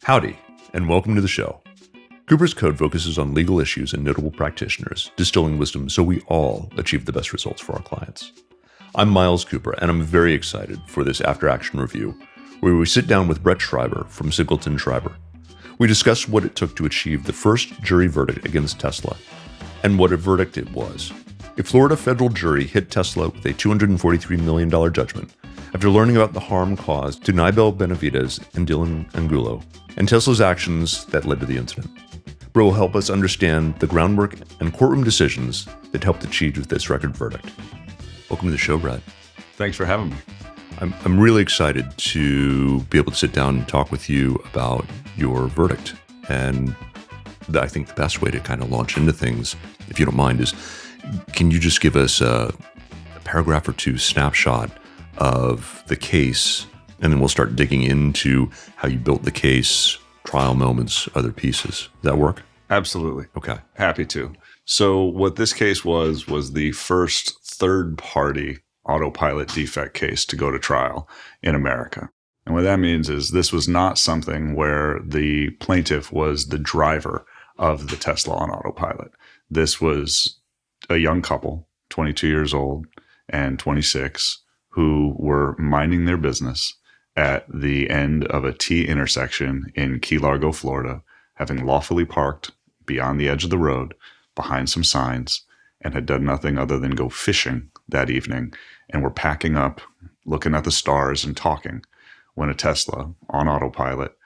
Howdy, and welcome to the show. Cooper's Code focuses on legal issues and notable practitioners, distilling wisdom so we all achieve the best results for our clients. I'm Miles Cooper, and I'm very excited for this after-action review, where we sit down with Brett Schreiber from Singleton Schreiber. We discuss what it took to achieve the first jury verdict against Tesla, and what a verdict it was. A Florida federal jury hit Tesla with a $243 million judgment after learning about the harm caused to Nibel Benavides and Dylan Angulo, and Tesla's actions that led to the incident. Brett will help us understand the groundwork and courtroom decisions that helped achieve this record verdict. Welcome to the show, Brett. Thanks for having me. I'm really excited to be able to sit down and talk with you about your verdict. And I think the best way to kind of launch into things, if you don't mind, is can you just give us a paragraph or two snapshot of the case, and then we'll start digging into how you built the case, trial moments, other pieces. Does that work? Absolutely. Okay. Happy to. So what this case was the first third-party Autopilot defect case to go to trial in America. And what that means is this was not something where the plaintiff was the driver of the Tesla on Autopilot. This was a young couple, 22 years old and 26, who were minding their business at the end of a T intersection in Key Largo, Florida, having lawfully parked beyond the edge of the road behind some signs, and had done nothing other than go fishing that evening, and were packing up, looking at the stars and talking, when a Tesla on Autopilot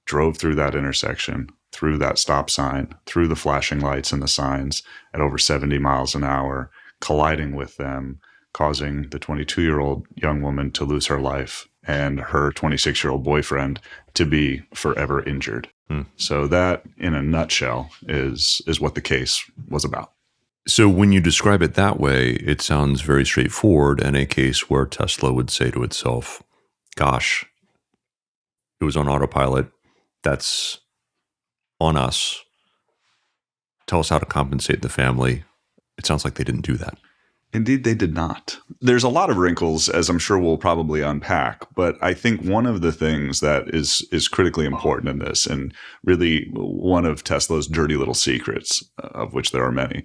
drove through that intersection, through that stop sign, through the flashing lights and the signs at over 70 miles an hour, colliding with them, causing the 22-year-old young woman to lose her life and her 26-year-old boyfriend to be forever injured. So that, in a nutshell, is what the case was about. So when you describe it that way, it sounds very straightforward, and a case where Tesla would say to itself, gosh, it was on Autopilot. That's on us. Tell us how to compensate the family. It sounds like they didn't do that. Indeed, they did not. There's a lot of wrinkles, as I'm sure we'll probably unpack, but I think one of the things that is critically important in this, and really one of Tesla's dirty little secrets, of which there are many,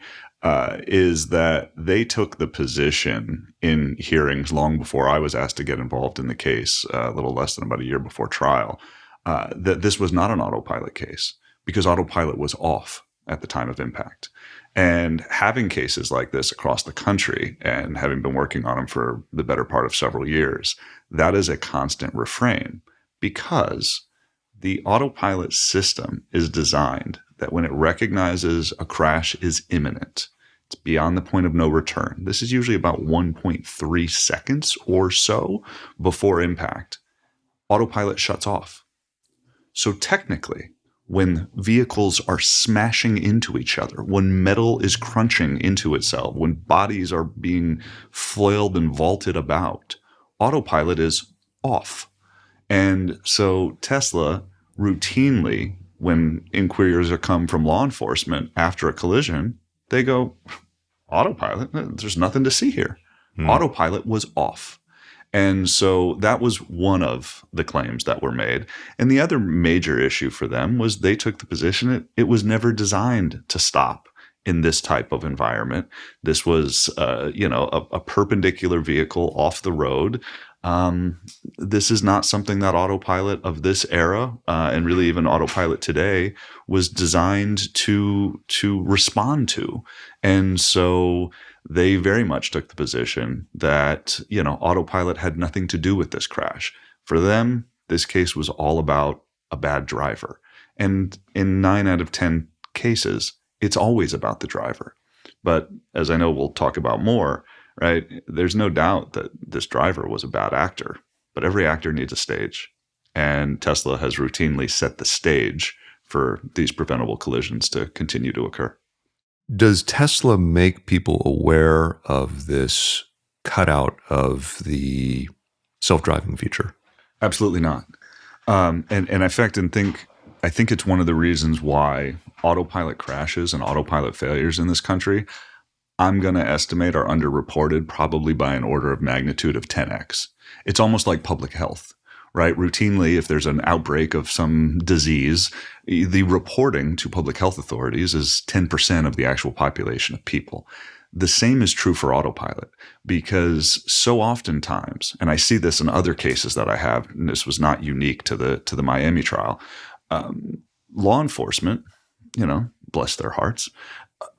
is that they took the position in hearings long before I was asked to get involved in the case, a little less than about a year before trial, that this was not an Autopilot case, because Autopilot was off at the time of impact. And having cases like this across the country, and having been working on them for the better part of several years, that is a constant refrain, because the Autopilot system is designed that when it recognizes a crash is imminent, it's beyond the point of no return. This is usually about 1.3 seconds or so before impact. Autopilot shuts off. So technically, when vehicles are smashing into each other, when metal is crunching into itself, when bodies are being flailed and vaulted about, Autopilot is off. And so Tesla routinely, when inquiries are come from law enforcement after a collision, they go, Autopilot? There's nothing to see here. Autopilot was off. And so that was one of the claims that were made. And the other major issue for them was they took the position it was never designed to stop in this type of environment. This was, a perpendicular vehicle off the road. This is not something that Autopilot of this era, and really even Autopilot today, was designed to respond to. And so they very much took the position that, Autopilot had nothing to do with this crash. For them, this case was all about a bad driver. And in 9 out of 10 cases, it's always about the driver. But as I know we'll talk about more, right, there's no doubt that this driver was a bad actor. But every actor needs a stage. And Tesla has routinely set the stage for these preventable collisions to continue to occur. Does Tesla make people aware of this cutout of the self-driving feature? Absolutely not. And in fact, I think it's one of the reasons why Autopilot crashes and Autopilot failures in this country, I'm going to estimate, are underreported probably by an order of magnitude of 10x. It's almost like public health, right? Routinely, if there's an outbreak of some disease, the reporting to public health authorities is 10% of the actual population of people. The same is true for Autopilot, because so oftentimes, and I see this in other cases that I have, and this was not unique to the Miami trial, law enforcement, bless their hearts,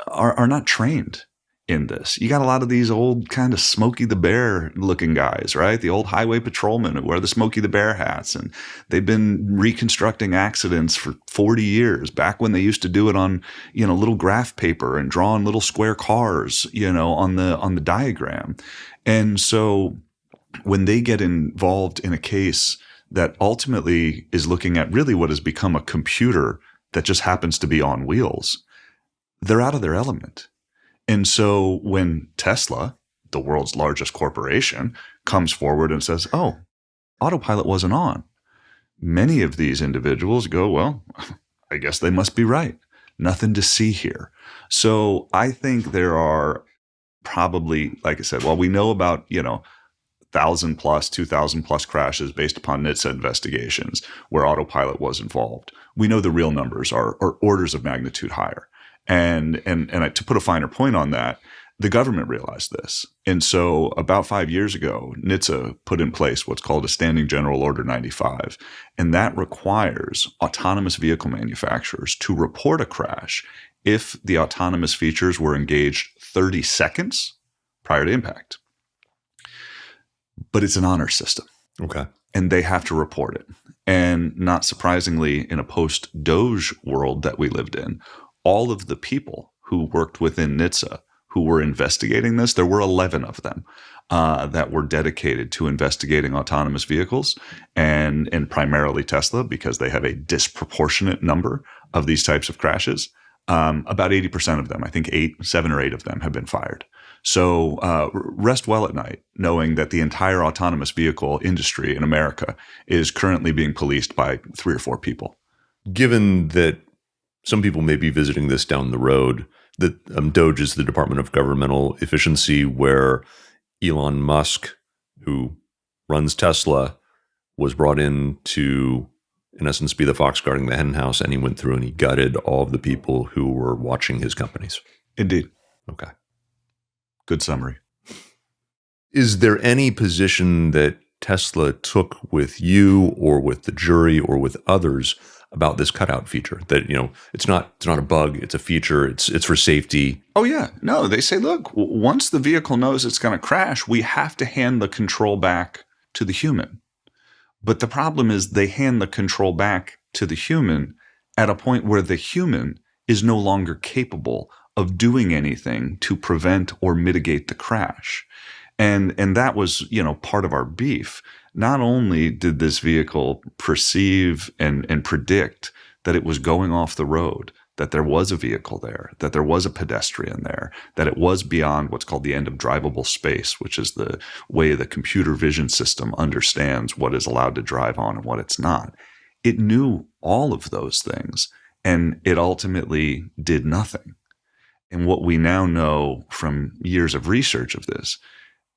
are not trained in this. You got a lot of these old kind of Smokey the Bear looking guys, right? The old highway patrolmen who wear the Smokey the Bear hats, and they've been reconstructing accidents for 40 years, back when they used to do it on, little graph paper and drawing little square cars, on the diagram. And so when they get involved in a case that ultimately is looking at really what has become a computer that just happens to be on wheels, they're out of their element. And so when Tesla, the world's largest corporation, comes forward and says, oh, Autopilot wasn't on, many of these individuals go, well, I guess they must be right. Nothing to see here. So I think there are probably, like I said, well, we know about, 1,000 plus, 2,000 plus crashes based upon NHTSA investigations where Autopilot was involved. We know the real numbers are orders of magnitude higher. And to put a finer point on that, the government realized this. And so about 5 years ago, NHTSA put in place what's called a Standing General Order 95. And that requires autonomous vehicle manufacturers to report a crash if the autonomous features were engaged 30 seconds prior to impact. But it's an honor system. Okay. And they have to report it. And not surprisingly, in a post-Doge world that we lived in, all of the people who worked within NHTSA who were investigating this, there were 11 of them that were dedicated to investigating autonomous vehicles, and primarily Tesla, because they have a disproportionate number of these types of crashes. About 80% of them, I think 7 or 8 of them, have been fired. So rest well at night knowing that the entire autonomous vehicle industry in America is currently being policed by 3 or 4 people. Given that some people may be visiting this down the road, that DOGE is the Department of Governmental Efficiency, where Elon Musk, who runs Tesla, was brought in to, in essence, be the fox guarding the hen house, and he went through and he gutted all of the people who were watching his companies. Indeed. Okay. Good summary. Is there any position that Tesla took with you or with the jury or with others about this cutout feature, that, it's not a bug, it's a feature, it's for safety? Oh yeah. No, they say, look, once the vehicle knows it's going to crash, we have to hand the control back to the human. But the problem is they hand the control back to the human at a point where the human is no longer capable of doing anything to prevent or mitigate the crash. And that was, part of our beef. Not only did this vehicle perceive and predict that it was going off the road, that there was a vehicle there, that there was a pedestrian there, that it was beyond what's called the end of drivable space, which is the way the computer vision system understands what is allowed to drive on and what it's not. It knew all of those things, and it ultimately did nothing. And what we now know from years of research of this,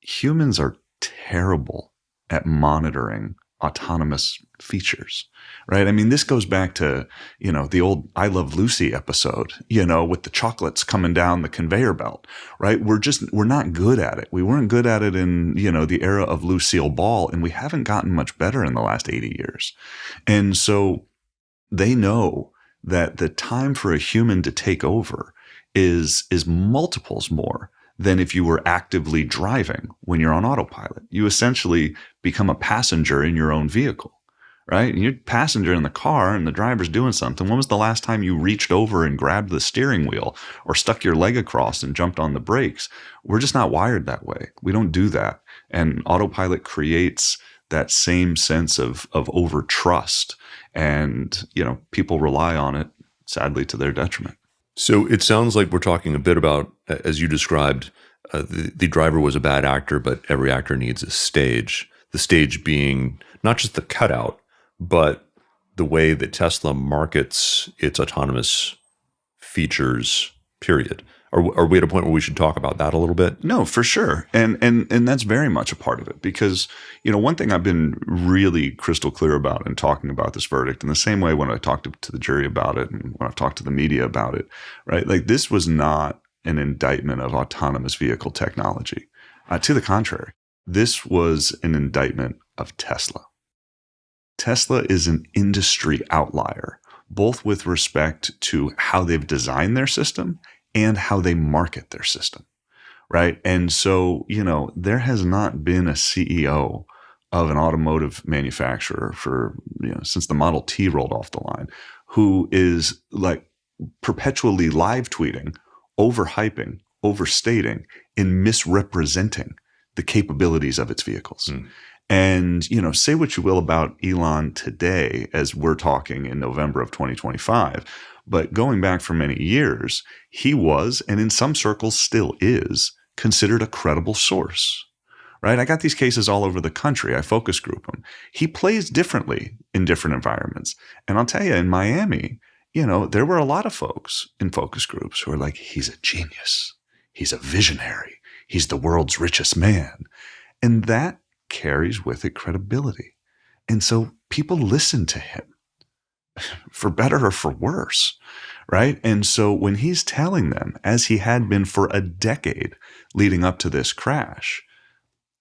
humans are terrible at monitoring autonomous features, right? I mean, this goes back to, the old I Love Lucy episode, with the chocolates coming down the conveyor belt, right? We're not good at it. We weren't good at it in, the era of Lucille Ball, and we haven't gotten much better in the last 80 years. And so they know that the time for a human to take over is multiples more than if you were actively driving when you're on autopilot. You essentially become a passenger in your own vehicle, right? You're a passenger in the car and the driver's doing something. When was the last time you reached over and grabbed the steering wheel or stuck your leg across and jumped on the brakes? We're just not wired that way. We don't do that. And autopilot creates that same sense of over trust. And, people rely on it, sadly, to their detriment. So it sounds like we're talking a bit about, as you described, the driver was a bad actor, but every actor needs a stage. The stage being not just the cutout, but the way that Tesla markets its autonomous features, period. Are we at a point where we should talk about that a little bit? No, for sure. And that's very much a part of it because, one thing I've been really crystal clear about in talking about this verdict in the same way when I talked to the jury about it and when I've talked to the media about it, right? Like this was not an indictment of autonomous vehicle technology. To the contrary, this was an indictment of Tesla. Tesla is an industry outlier, both with respect to how they've designed their system and how they market their system, right? And so, there has not been a CEO of an automotive manufacturer for, since the Model T rolled off the line, who is like perpetually live tweeting, overhyping, overstating, and misrepresenting the capabilities of its vehicles. And, say what you will about Elon today as we're talking in November of 2025, but going back for many years, he was, and in some circles still is, considered a credible source, right? I got these cases all over the country. I focus group them. He plays differently in different environments. And I'll tell you, in Miami, there were a lot of folks in focus groups who are like, he's a genius. He's a visionary. He's the world's richest man. And that carries with it credibility. And so people listen to him for better or for worse, right? And so when he's telling them, as he had been for a decade leading up to this crash,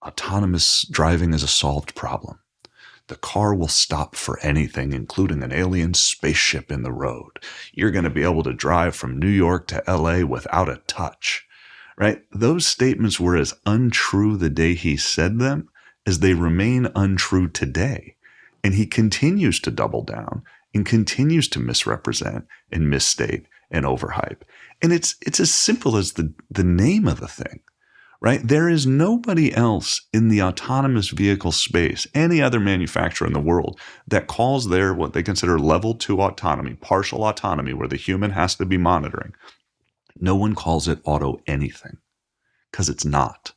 autonomous driving is a solved problem. The car will stop for anything, including an alien spaceship in the road. You're going to be able to drive from New York to LA without a touch, right? Those statements were as untrue the day he said them as they remain untrue today. And he continues to double down and continues to misrepresent and misstate and overhype. And it's as simple as the name of the thing, right? There is nobody else in the autonomous vehicle space, any other manufacturer in the world, that calls their what they consider level 2 autonomy, partial autonomy, where the human has to be monitoring. No one calls it auto anything because it's not.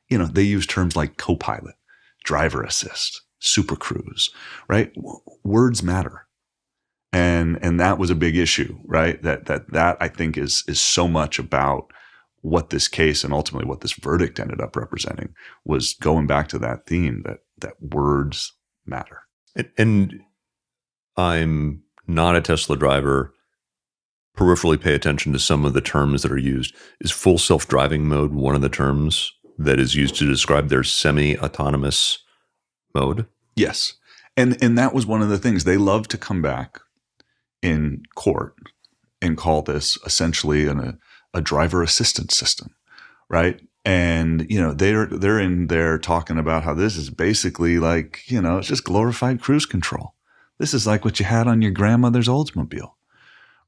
They use terms like copilot, driver assist, super cruise, right? Words matter. And that was a big issue, right? That I think is so much about what this case and ultimately what this verdict ended up representing, was going back to that theme that words matter. And I'm not a Tesla driver, peripherally pay attention to some of the terms that are used. Is full self-driving mode one of the terms that is used to describe their semi-autonomous mode? Yes. And that was one of the things. They love to come back in court and call this essentially a driver assistance system, right? And, they're in there talking about how this is basically like, it's just glorified cruise control. This is like what you had on your grandmother's Oldsmobile,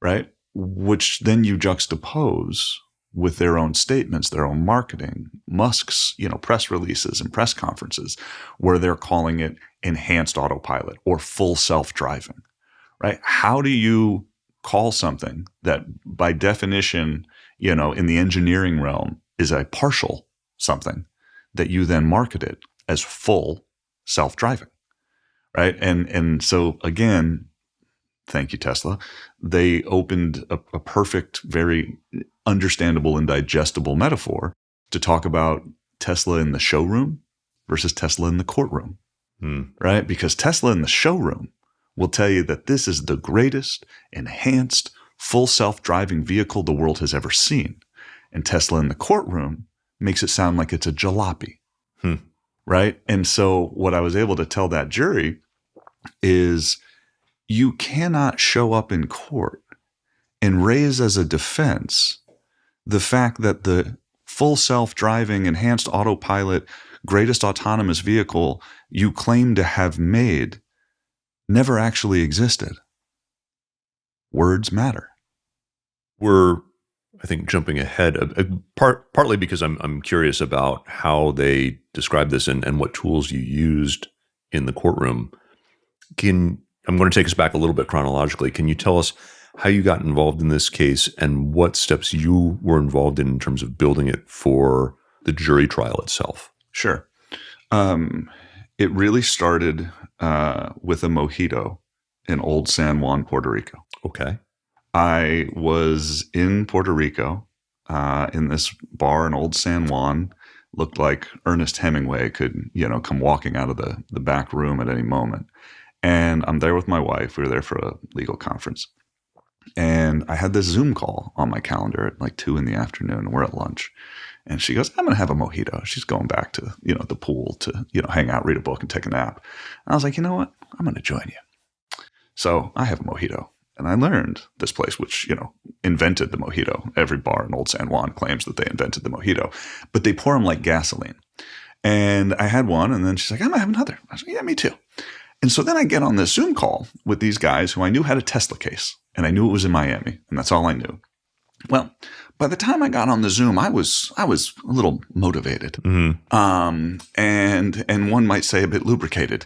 right? Which then you juxtapose with their own statements, their own marketing, Musk's, press releases and press conferences, where they're calling it enhanced autopilot or full self-driving, right? How do you call something that by definition, in the engineering realm is a partial something that you then market it as full self-driving, right? And so again, thank you, Tesla. They opened a perfect, very understandable and digestible metaphor to talk about Tesla in the showroom versus Tesla in the courtroom, right? Because Tesla in the showroom will tell you that this is the greatest enhanced full self-driving vehicle the world has ever seen. And Tesla in the courtroom makes it sound like it's a jalopy, right? And so what I was able to tell that jury is you cannot show up in court and raise as a defense the fact that the full self-driving, enhanced autopilot, greatest autonomous vehicle you claim to have made never actually existed. Words matter. We're, I think, jumping ahead, partly because I'm curious about how they describe this and what tools you used in the courtroom. I'm going to take us back a little bit chronologically. Can you tell us how you got involved in this case and what steps you were involved in terms of building it for the jury trial itself? Sure. It really started with a mojito in Old San Juan, Puerto Rico. Okay. I was in Puerto Rico in this bar in Old San Juan. Looked like Ernest Hemingway could, come walking out of the back room at any moment. And I'm there with my wife. We were there for a legal conference. And I had this Zoom call on my calendar at like 2 p.m. We're at lunch. And she goes, I'm going to have a mojito. She's going back to, the pool to, hang out, read a book, and take a nap. And I was like, you know what? I'm going to join you. So I have a mojito. And I learned this place, which, invented the mojito. Every bar in Old San Juan claims that they invented the mojito. But they pour them like gasoline. And I had one, and then she's like, I'm going to have another. I was like, yeah, me too. And so then I get on this Zoom call with these guys who I knew had a Tesla case. And I knew it was in Miami. And that's all I knew. Well, by the time I got on the Zoom, I was a little motivated, and one might say a bit lubricated.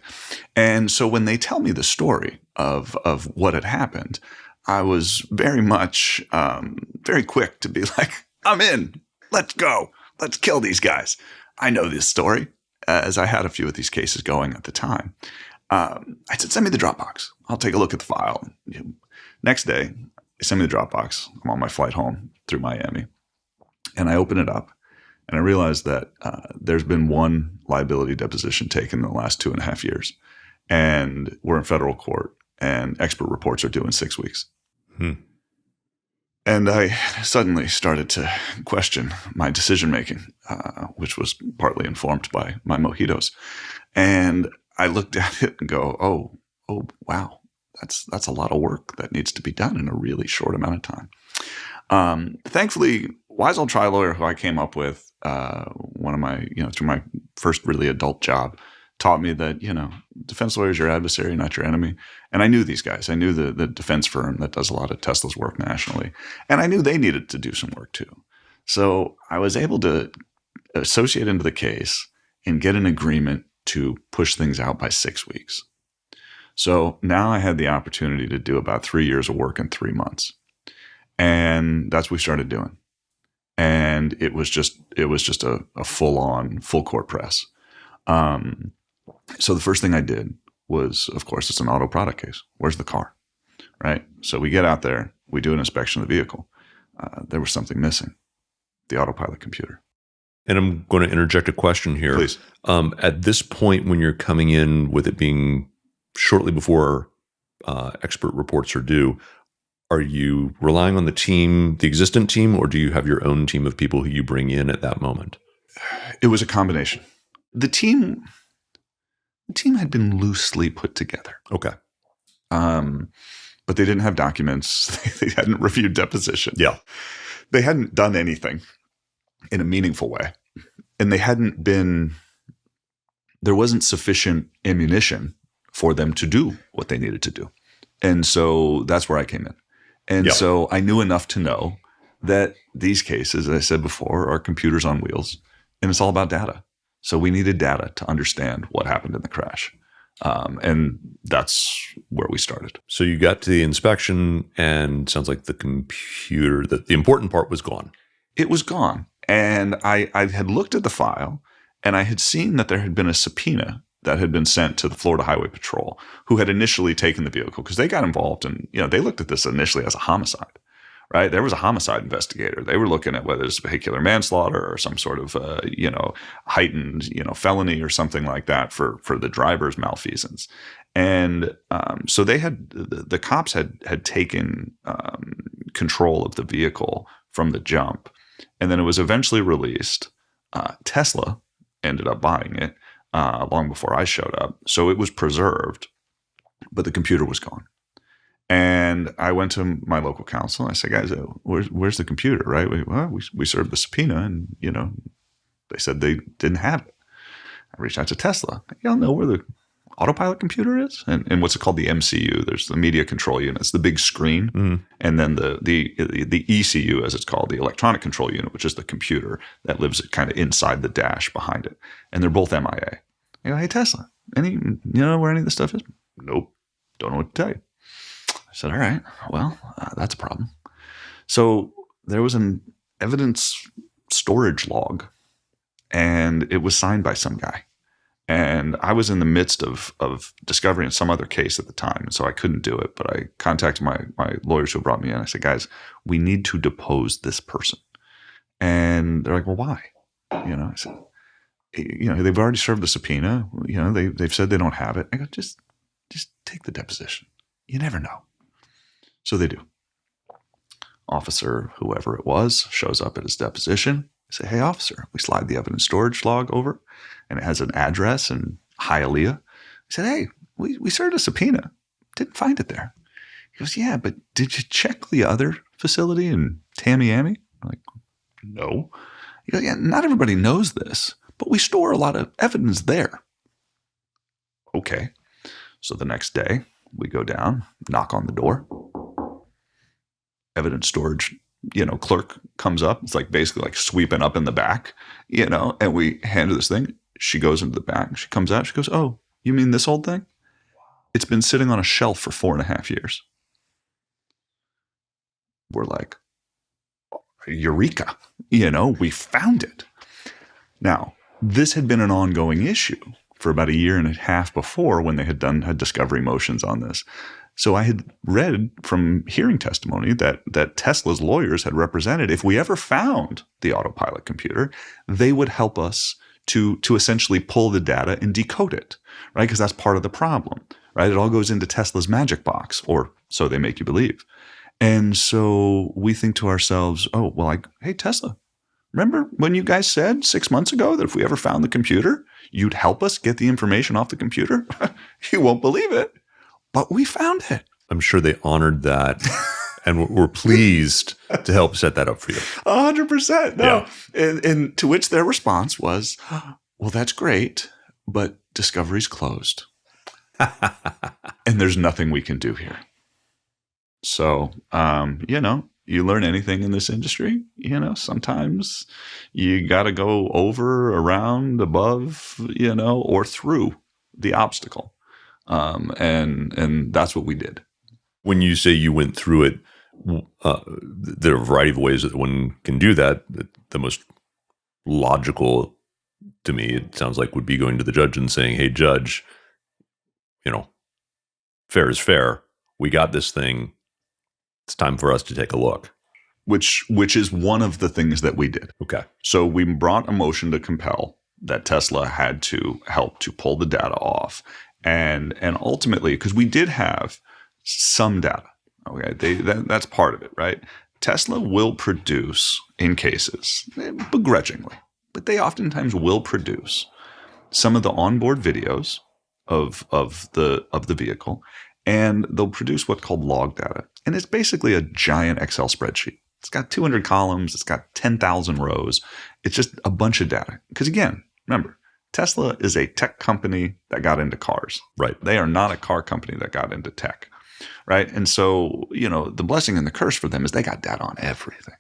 And so when they tell me the story of what had happened, I was very much very quick to be like, I'm in. Let's go. Let's kill these guys. I know this story, as I had a few of these cases going at the time. I said, send me the Dropbox. I'll take a look at the file. Next day, they send me the Dropbox. I'm on my flight home through Miami. And I open it up, and I realize that there's been one liability deposition taken in the last 2.5 years. And we're in federal court, and expert reports are due in 6 weeks. And I suddenly started to question my decision-making, which was partly informed by my mojitos. And I looked at it and go, oh, wow. That's a lot of work that needs to be done in a really short amount of time. Thankfully, wise old trial lawyer who I came up with, one of my, through my first really adult job, taught me that, defense lawyer is your adversary, not your enemy. And I knew these guys. I knew the defense firm that does a lot of Tesla's work nationally. And I knew they needed to do some work too. So I was able to associate into the case and get an agreement to push things out by 6 weeks. So now I had the opportunity to do about 3 years of work in 3 months. And that's what we started doing. And it was just a full court press. So the first thing I did was, of course, it's an auto product case. Where's the car? Right? So we get out there, we do an inspection of the vehicle. There was something missing, the Autopilot computer. And I'm going to interject a question here. Please. At this point, when you're coming in with it being shortly before expert reports are due, are you relying on the existent team, or do you have your own team of people who you bring in at that moment? It was a combination. The team had been loosely put together. Okay. But they didn't have documents. They hadn't reviewed deposition. Yeah. They hadn't done anything in a meaningful way. And there wasn't sufficient ammunition for them to do what they needed to do. And so that's where I came in. And so I knew enough to know that these cases, as I said before, are computers on wheels, and it's all about data. So we needed data to understand what happened in the crash. And that's where we started. So you got to the inspection, and sounds like the computer, the important part was gone. It was gone. And I had looked at the file, and I had seen that there had been a subpoena that had been sent to the Florida Highway Patrol, who had initially taken the vehicle because they got involved and, they looked at this initially as a homicide, right? There was a homicide investigator. They were looking at whether it's vehicular manslaughter or some sort of, heightened, felony or something like that for the driver's malfeasance. And so the cops had taken control of the vehicle from the jump, and then it was eventually released. Tesla ended up buying it long before I showed up. So it was preserved, but the computer was gone. And I went to my local counsel. I said, guys, where's the computer, right? We served the subpoena, and, they said they didn't have it. I reached out to Tesla. Y'all know where the Autopilot computer is? And what's it called? The MCU. There's the media control unit. It's the big screen. Mm-hmm. And then the ECU, as it's called, the electronic control unit, which is the computer that lives kind of inside the dash behind it. And they're both MIA. I go, hey, Tesla, where any of this stuff is? Nope. Don't know what to tell you. I said, all right, well, that's a problem. So there was an evidence storage log, and it was signed by some guy. And I was in the midst of discovering some other case at the time, and so I couldn't do it. But I contacted my lawyers who brought me in. I said, guys, we need to depose this person. And they're like, well, why? I said, they've already served the subpoena. They've said they don't have it. I go, just take the deposition. You never know. So they do. Officer, whoever it was, shows up at his deposition. I say, hey, officer, we slide the evidence storage log over, and it has an address in Hialeah. I said, hey, we served a subpoena. Didn't find it there. He goes, yeah, but did you check the other facility in Tamiami? I'm like, no. He goes, yeah, not everybody knows this, but we store a lot of evidence there. Okay. So the next day, we go down, knock on the door. Evidence storage, clerk comes up. It's like basically like sweeping up in the back, and we hand her this thing. She goes into the back. She comes out. She goes, oh, you mean this old thing? It's been sitting on a shelf for 4.5 years. We're like, eureka, we found it. Now, this had been an ongoing issue for about 1.5 years before when they had discovery motions on this. So I had read from hearing testimony that Tesla's lawyers had represented if we ever found the Autopilot computer, they would help us to essentially pull the data and decode it, right? Because that's part of the problem, right? It all goes into Tesla's magic box, or so they make you believe. And so we think to ourselves, oh, well, hey, Tesla, remember when you guys said 6 months ago that if we ever found the computer, you'd help us get the information off the computer? You won't believe it. But we found it. I'm sure they honored that and were pleased to help set that up for you. 100%. No. Yeah. And to which their response was, well, that's great, but discovery's closed. And there's nothing we can do here. So, you learn anything in this industry, sometimes you got to go over, around, above, or through the obstacle. And that's what we did. When you say you went through it, there are a variety of ways that one can do that. The most logical to me, it sounds like, would be going to the judge and saying, hey, judge, fair is fair. We got this thing. It's time for us to take a look. Which is one of the things that we did. Okay. So we brought a motion to compel that Tesla had to help to pull the data off. And ultimately, because we did have some data, okay, that's part of it, right? Tesla will produce, in cases, begrudgingly, but they oftentimes will produce some of the onboard videos of the vehicle, and they'll produce what's called log data, and it's basically a giant Excel spreadsheet. It's got 200 columns, it's got 10,000 rows. It's just a bunch of data. Because again, remember, Tesla is a tech company that got into cars. Right. They are not a car company that got into tech. Right. And so, the blessing and the curse for them is they got data on everything.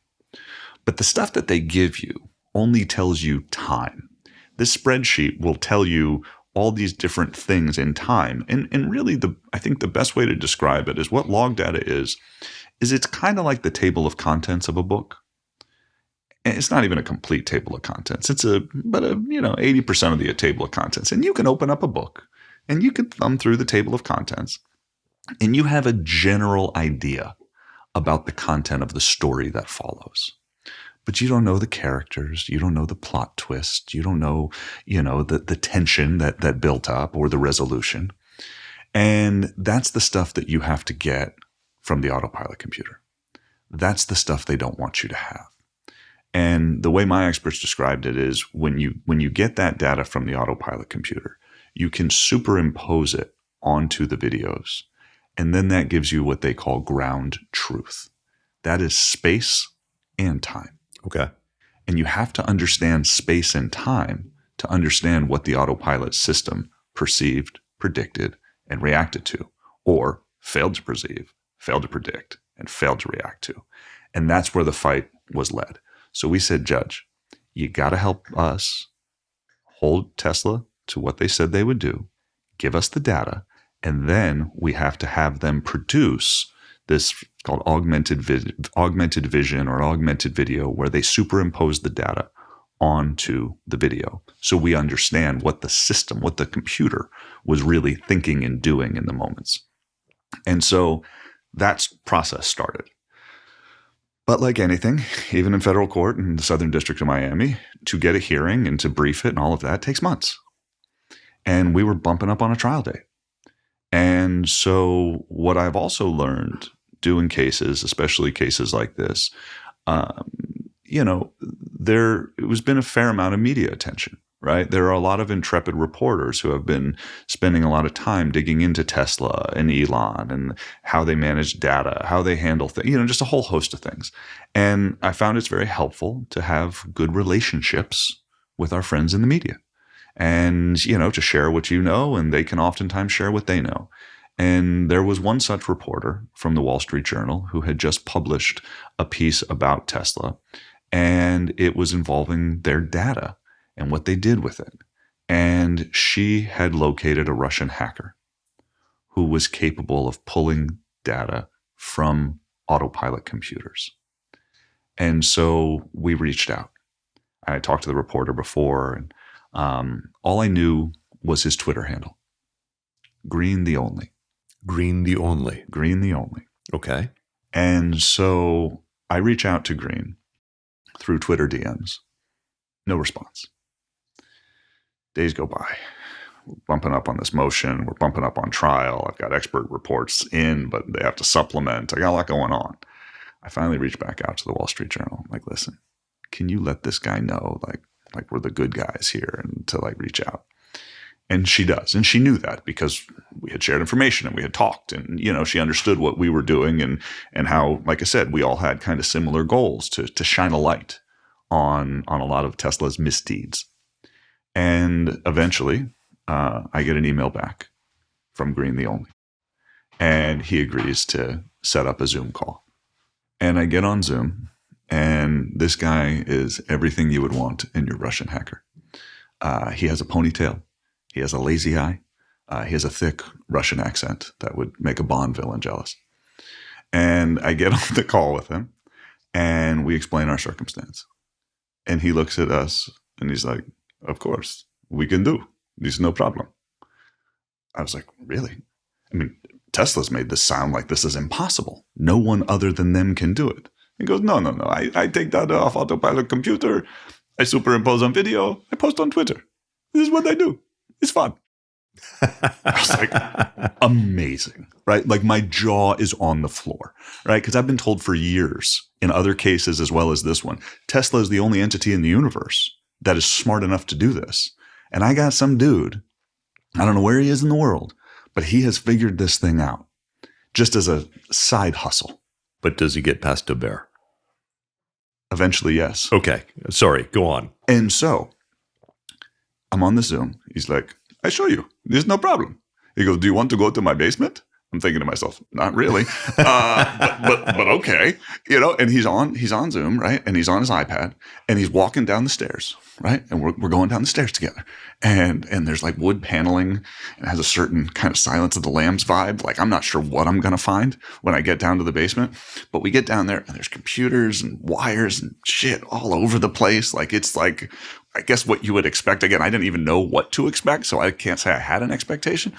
But the stuff that they give you only tells you time. This spreadsheet will tell you all these different things in time. And really, I think the best way to describe it is what log data is it's kind of like the table of contents of a book. It's not even a complete table of contents. It's 80% of the table of contents. And you can open up a book and you can thumb through the table of contents and you have a general idea about the content of the story that follows. But you don't know the characters. You don't know the plot twist. You don't know, the tension that built up or the resolution. And that's the stuff that you have to get from the Autopilot computer. That's the stuff they don't want you to have. And the way my experts described it is when you get that data from the Autopilot computer, you can superimpose it onto the videos. And then that gives you what they call ground truth. That is space and time. Okay. And you have to understand space and time to understand what the Autopilot system perceived, predicted, and reacted to, or failed to perceive, failed to predict, and failed to react to. And that's where the fight was led. So we said, Judge, you got to help us hold Tesla to what they said they would do, give us the data, and then we have to have them produce this called augmented vision or augmented video where they superimpose the data onto the video. So we understand what the system, what the computer was really thinking and doing in the moments. And so that process started. But like anything, even in federal court in the Southern District of Miami, to get a hearing and to brief it and all of that takes months. And we were bumping up on a trial date. And so what I've also learned doing cases, especially cases like this, there has been a fair amount of media attention, right? There are a lot of intrepid reporters who have been spending a lot of time digging into Tesla and Elon and how they manage data, how they handle things, just a whole host of things. And I found it's very helpful to have good relationships with our friends in the media and, to share what you know, and they can oftentimes share what they know. And there was one such reporter from the Wall Street Journal who had just published a piece about Tesla, and it was involving their data and what they did with it. And she had located a Russian hacker who was capable of pulling data from Autopilot computers. And so we reached out. I talked to the reporter before, and all I knew was his Twitter handle. Green the Only. Green the Only. Green the Only. Okay. And so I reach out to Green through Twitter DMs. No response. Days go by. We're bumping up on this motion. We're bumping up on trial. I've got expert reports in, but they have to supplement. I got a lot going on. I finally reached back out to the Wall Street Journal. I'm like, listen, can you let this guy know, like we're the good guys here, and to reach out? And she does. And she knew that because we had shared information and we had talked, and, she understood what we were doing and how, like I said, we all had kind of similar goals to shine a light on a lot of Tesla's misdeeds. And eventually I get an email back from Green the Only, and he agrees to set up a Zoom call. And I get on Zoom, and this guy is everything you would want in your Russian hacker. He has a ponytail. He has a lazy eye. He has a thick Russian accent that would make a Bond villain jealous. And I get on the call with him, and we explain our circumstance. And he looks at us, and he's like, of course, we can do. There's no problem. I was like, really? I mean, Tesla's made this sound like this is impossible. No one other than them can do it. He goes, no. I take data off Autopilot computer. I superimpose on video. I post on Twitter. This is what I do. It's fun. I was like, amazing, right? Like my jaw is on the floor, right? Because I've been told for years in other cases as well as this one, Tesla is the only entity in the universe that is smart enough to do this. And I got some dude, I don't know where he is in the world, but he has figured this thing out just as a side hustle. But does he get past a bear? Eventually, yes. Okay. Sorry. Go on. And so I'm on the Zoom. He's like, I show you. There's no problem. He goes, do you want to go to my basement? I'm thinking to myself, not really, but okay, And he's on Zoom, right? And he's on his iPad, and he's walking down the stairs, right? And we're going down the stairs together, and there's like wood paneling, and it has a certain kind of Silence of the Lambs vibe. Like I'm not sure what I'm gonna find when I get down to the basement, but we get down there, and there's computers and wires and shit all over the place. Like it's like, I guess what you would expect. Again, I didn't even know what to expect, so I can't say I had an expectation.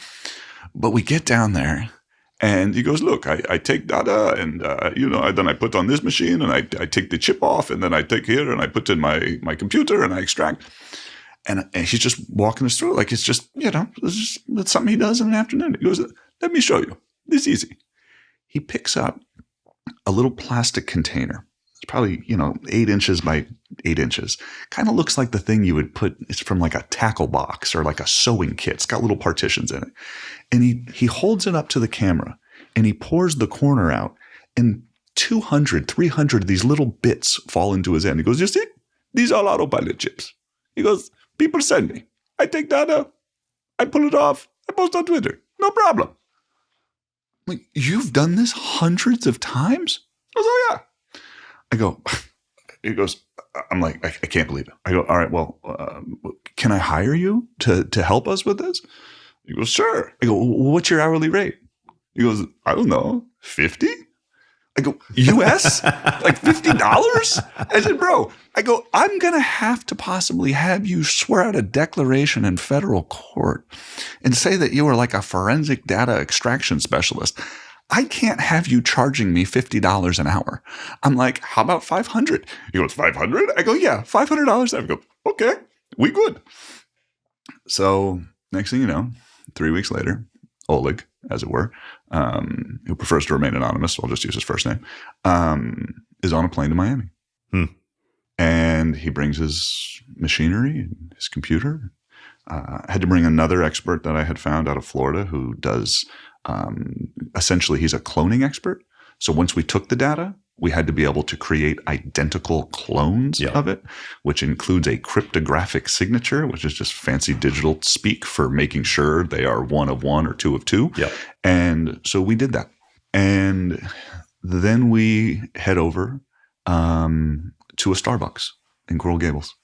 But we get down there. And he goes, look, I take data and, then I put on this machine and I take the chip off, and then I take here and I put in my computer and I extract. And he's just walking us through it like it's just, it's something he does in an afternoon. He goes, let me show you. This is easy. He picks up a little plastic container. It's probably, 8 inches by 8 inches. Kind of looks like the thing you would put, it's from like a tackle box or like a sewing kit. It's got little partitions in it. And he holds it up to the camera, and he pours the corner out, and 200, 300 of these little bits fall into his hand. He goes, you see, these are Autopilot chips. He goes, people send me. I take data, I pull it off, I post on Twitter. No problem. I'm like, you've done this hundreds of times? I was like, yeah. I go, he goes, I'm like, I can't believe it. I go, all right, well, can I hire you to help us with this? He goes, sure. I go, what's your hourly rate? He goes, I don't know, 50? I go, US? Like $50? I said, bro, I'm going to have to possibly have you swear out a declaration in federal court and say that you are like a forensic data extraction specialist. I can't have you charging me $50 an hour. I'm like, how about 500? He goes, 500? I go, yeah, $500. I go, okay, we good. So next thing you know, 3 weeks later, Oleg, as it were, who prefers to remain anonymous, so I'll just use his first name, is on a plane to Miami. And he brings his machinery and his computer. I had to bring another expert that I had found out of Florida who does, essentially he's a cloning expert. So once we took the data, we had to be able to create identical clones of it, which includes a cryptographic signature, which is just fancy digital speak for making sure they are one of one or two of two. And so we did that. And then we head over to a Starbucks in Coral Gables.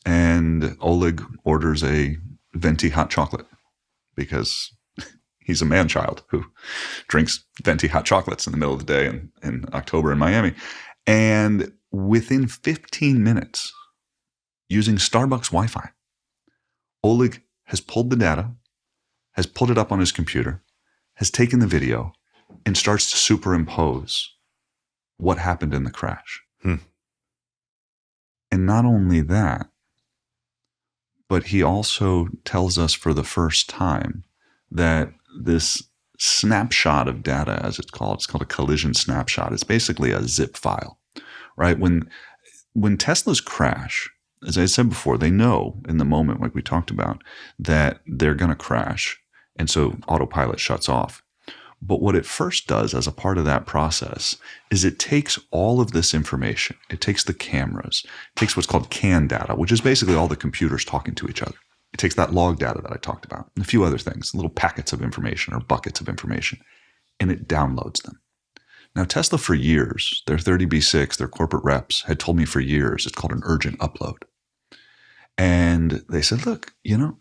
And Oleg orders a venti hot chocolate because he's a man-child who drinks venti hot chocolates in the middle of the day in October in Miami. And within 15 minutes, using Starbucks Wi-Fi, Oleg has pulled the data, has put it up on his computer, has taken the video, and starts to superimpose what happened in the crash. And not only that, but he also tells us for the first time that this snapshot of data, as it's called a collision snapshot. It's basically a zip file, right? When Teslas crash, as I said before, they know in the moment, like we talked about, that they're going to crash. And so autopilot shuts off. But what it first does as a part of that process is it takes all of this information. It takes the cameras, it takes what's called CAN data, which is basically all the computers talking to each other. It takes that log data that I talked about and a few other things, little packets of information or buckets of information, and it downloads them. Now, Tesla for years, their 30B6, their corporate reps had told me for years it's called an urgent upload. And they said, look,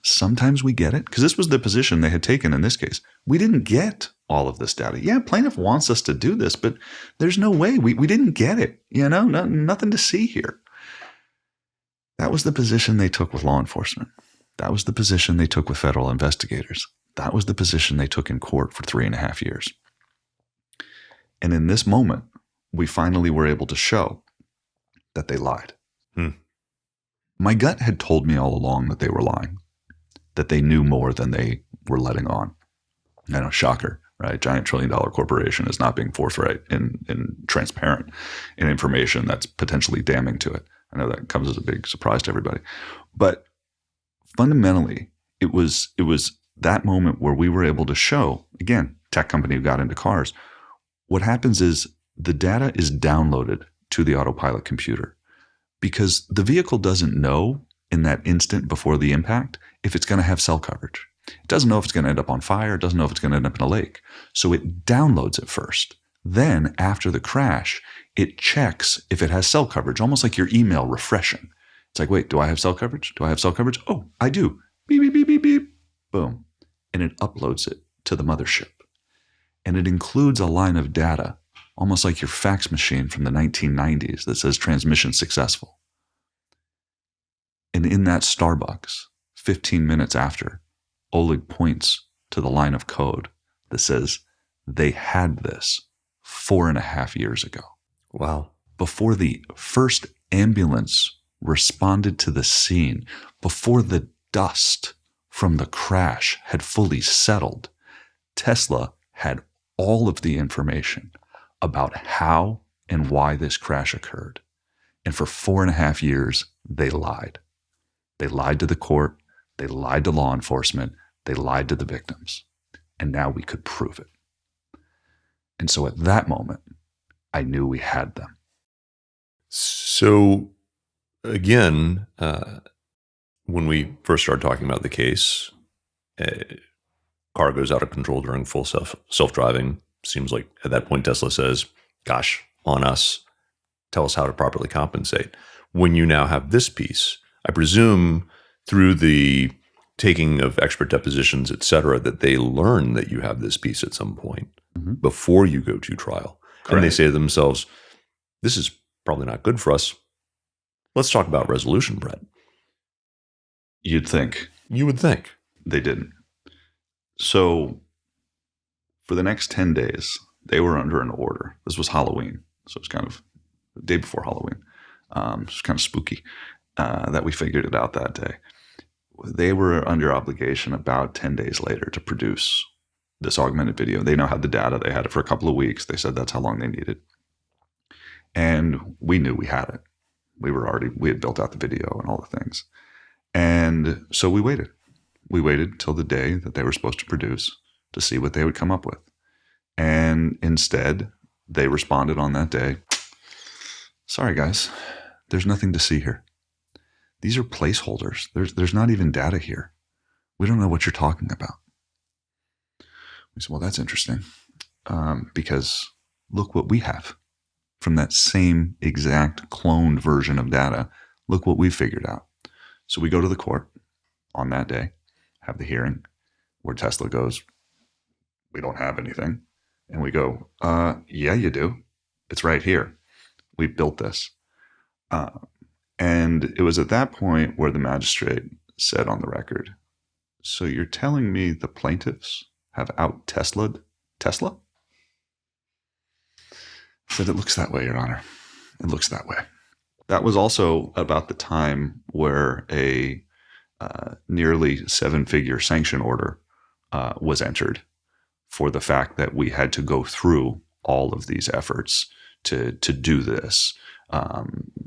sometimes we get it, because this was the position they had taken in this case. We didn't get all of this data. Yeah, plaintiff wants us to do this, but there's no way. We didn't get it. Nothing to see here. That was the position they took with law enforcement. That was the position they took with federal investigators. That was the position they took in court for 3.5 years. And in this moment, we finally were able to show that they lied. My gut had told me all along that they were lying, that they knew more than they were letting on. I know, shocker, right? Giant $1 trillion corporation is not being forthright and transparent in information that's potentially damning to it. I know that comes as a big surprise to everybody. But fundamentally, it was that moment where we were able to show, again, tech company who got into cars, what happens is the data is downloaded to the Autopilot computer because the vehicle doesn't know in that instant before the impact if it's going to have cell coverage. It doesn't know if it's going to end up on fire. It doesn't know if it's going to end up in a lake. So it downloads it first. Then after the crash, it checks if it has cell coverage, almost like your email refreshing. It's like, wait, do I have cell coverage? Do I have cell coverage? Oh, I do. Beep, beep, beep, beep, beep. Boom. And it uploads it to the mothership. And it includes a line of data, almost like your fax machine from the 1990s that says transmission successful. And in that Starbucks, 15 minutes after, Oleg points to the line of code that says they had this 4.5 years ago. Wow. Before the first ambulance responded to the scene, before the dust from the crash had fully settled, Tesla had all of the information about how and why this crash occurred. And for 4.5 years, they lied. They lied to the court. They lied to law enforcement. They lied to the victims. And now we could prove it. And so at that moment, I knew we had them. So again, when we first started talking about the case, car goes out of control during full self-driving. Seems like at that point, Tesla says, gosh, on us, tell us how to properly compensate. When you now have this piece, I presume through the taking of expert depositions, et cetera, that they learn that you have this piece at some point before you go to trial. Correct. And they say to themselves, this is probably not good for us. Let's talk about resolution, Brett. You'd think. You would think. They didn't. So For the next 10 days, they were under an order. This was Halloween. So it's kind of the day before Halloween. It was kind of spooky that we figured it out that day. They were under obligation about 10 days later to produce this augmented video. They now had the data. They had it for a couple of weeks. They said that's how long they needed. And we knew we had it. We had built out the video and all the things. And so we waited. We waited till the day that they were supposed to produce to see what they would come up with. And instead, they responded on that day, sorry, guys, there's nothing to see here. These are placeholders. There's not even data here. We don't know what you're talking about. We said, well, that's interesting because look what we have from that same exact cloned version of data. Look what we figured out. So we go to the court on that day, have the hearing where Tesla goes, we don't have anything. And we go, yeah, you do. It's right here. We built this. And it was at that point where the magistrate said on the record, so you're telling me the plaintiffs have out-Tesla'd Tesla? I said, it looks that way, Your Honor. It looks that way. That was also about the time where a nearly 7-figure sanction order was entered for the fact that we had to go through all of these efforts to do this,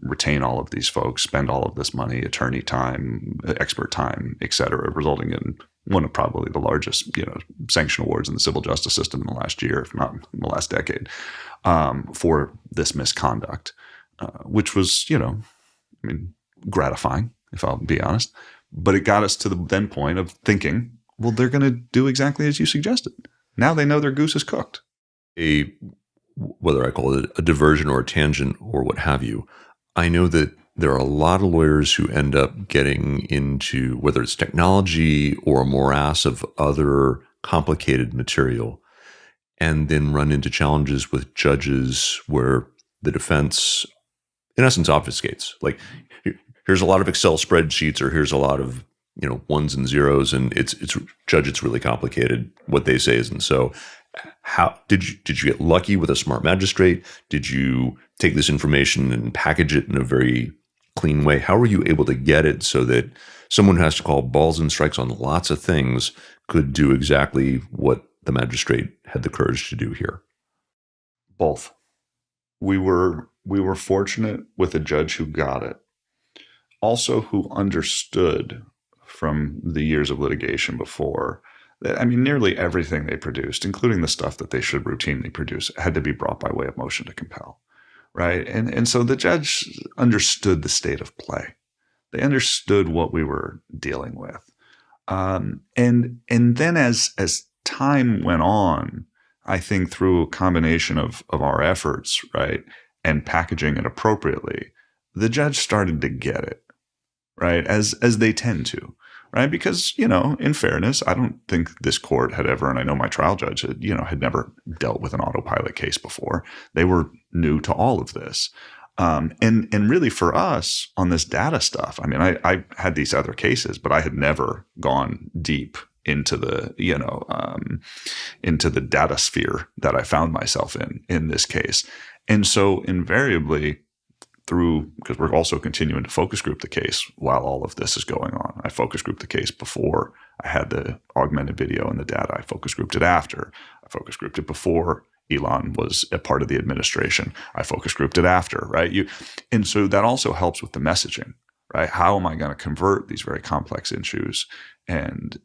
retain all of these folks, spend all of this money, attorney time, expert time, et cetera, resulting in one of probably the largest, sanction awards in the civil justice system in the last year, if not in the last decade, for this misconduct, which was, gratifying, if I'll be honest. But it got us to the then point of thinking, well, they're going to do exactly as you suggested. Now they know their goose is cooked. Whether I call it a diversion or a tangent or what have you, I know that there are a lot of lawyers who end up getting into, whether it's technology or a morass of other complicated material, and then run into challenges with judges where the defense, in essence, obfuscates. Like, here's a lot of Excel spreadsheets, or here's a lot of ones and zeros, and it's judge, it's really complicated. What they say isn't so. How did you get lucky with a smart magistrate? Did you take this information and package it in a very clean way? How were you able to get it so that someone who has to call balls and strikes on lots of things could do exactly what the magistrate had the courage to do here? Both. We were fortunate with a judge who got it, also who understood from the years of litigation before that, nearly everything they produced, including the stuff that they should routinely produce, had to be brought by way of motion to compel, right? And so the judge understood the state of play. They understood what we were dealing with. And then as time went on, I think through a combination of our efforts, right, and packaging it appropriately, the judge started to get it, right, as they tend to. Right. Because, in fairness, I don't think this court had ever, and I know my trial judge had never dealt with an autopilot case before. They were new to all of this. And really for us on this data stuff, I had these other cases, but I had never gone deep into the, into the data sphere that I found myself in this case. And so invariably, because we're also continuing to focus group the case while all of this is going on. I focus grouped the case before I had the augmented video and the data. I focus grouped it after. I focus grouped it before Elon was a part of the administration. I focus grouped it after, right? And so that also helps with the messaging, right? How am I going to convert these very complex issues and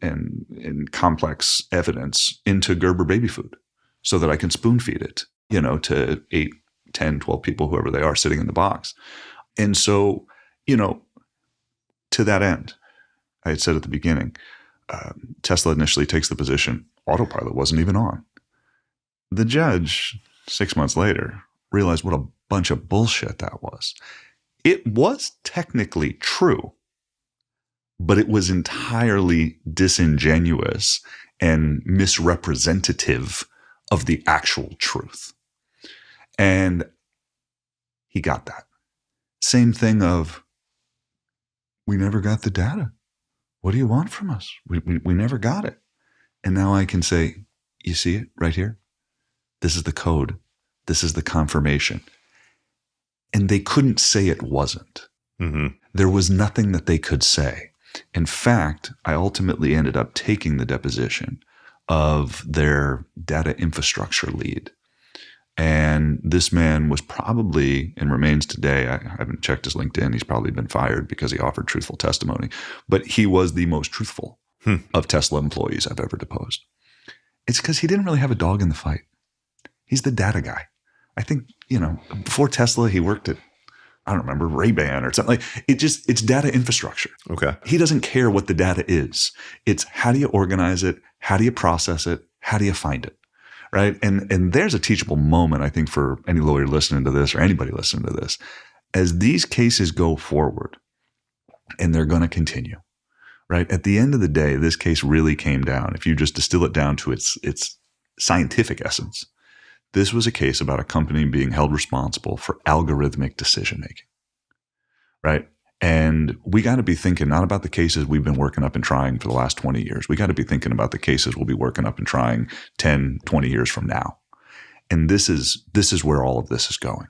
complex evidence into Gerber baby food so that I can spoon feed it, to 8, 10, 12 people, whoever they are, sitting in the box. And so, to that end, I had said at the beginning, Tesla initially takes the position, Autopilot wasn't even on. The judge, 6 months later, realized what a bunch of bullshit that was. It was technically true, but it was entirely disingenuous and misrepresentative of the actual truth. And he got that. Same thing of, we never got the data. What do you want from us? We never got it. And now I can say, You see it right here? This is the code. This is the confirmation. And they couldn't say it wasn't. Mm-hmm. There was nothing that they could say. In fact, I ultimately ended up taking the deposition of their data infrastructure lead. And this man was probably, and remains today, I haven't checked his LinkedIn, he's probably been fired because he offered truthful testimony, but he was the most truthful of Tesla employees I've ever deposed. It's because he didn't really have a dog in the fight. He's the data guy. I think, before Tesla, he worked at, I don't remember, Ray-Ban or something. It's data infrastructure. Okay. He doesn't care what the data is. It's how do you organize it? How do you process it? How do you find it? Right. And there's a teachable moment, I think, for any lawyer listening to this or anybody listening to this. As these cases go forward, and they're going to continue, right? At the end of the day, this case really came down, if you just distill it down to its scientific essence, this was a case about a company being held responsible for algorithmic decision making, right? And we got to be thinking not about the cases we've been working up and trying for the last 20 years. We got to be thinking about the cases we'll be working up and trying 10, 20 years from now. And this is where all of this is going.